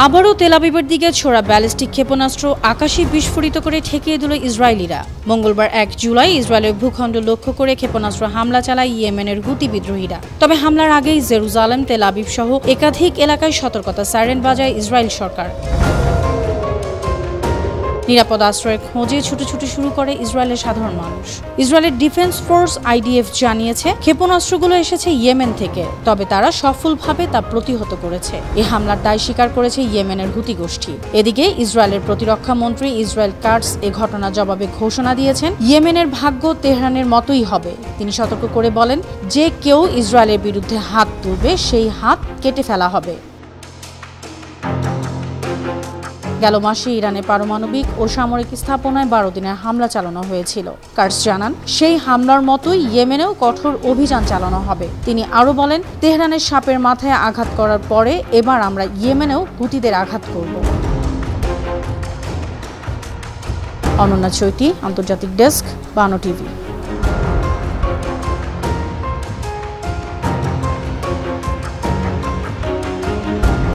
আবারও তেল আবিবের দিকে ছোড়া ব্যালিস্টিক ক্ষেপণাস্ত্র আকাশে বিস্ফোরিত করে ঠেকিয়ে দিল ইসরায়েলিরা। মঙ্গলবার 1 জুলাই ইসরায়েলের ভূখণ্ড লক্ষ্য করে ক্ষেপণাস্ত্র হামলা চালায় ইয়েমেনের হুতি বিদ্রোহীরা। তবে হামলার আগেই জেরুজালেম, তেল আবিব সহ একাধিক এলাকায় সতর্কতা সাইরেন বাজায় ইসরায়েল সরকার। নিরাপদ আশ্রয়ের খোঁজে ছুটোছুটি শুরু করে ইসরায়েলের সাধারণ মানুষ। ইসরায়েলের ডিফেন্স ফোর্স IDF জানিয়েছে ক্ষেপণাস্ত্রগুলো এসেছে ইয়েমেন থেকে, তবে তারা সফলভাবে তা প্রতিহত করেছে। এই হামলার দায় স্বীকার করেছে ইয়েমেনের হুতি গোষ্ঠী। এদিকে ইসরায়েলের প্রতিরক্ষা মন্ত্রী ইসরায়েল কাটস এ ঘটনার জবাবে ঘোষণা দিয়েছেন, ইয়েমেনের ভাগ্য তেহরানের মতোই হবে। তিনি সতর্ক করে বলেন, যে কেউ ইসরায়েলের বিরুদ্ধে হাত তুলবে সেই হাত কেটে ফেলা হবে। গেল মাসে ইরানে পারমাণবিক ও সামরিক স্থাপনায় 12 দিনের হামলা চালানো হয়েছিল। কাটস জানান, সেই হামলার মতোই ইয়েমেনেও কঠোর অভিযান চালানো হবে। তিনি আরও বলেন, তেহরানের সাপের মাথায় আঘাত করার পরে এবার আমরা ইয়েমেনেও হুতিদের আঘাত করব। অনন্যা চৈতি, আন্তর্জাতিক ডেস্ক, বানো টিভি।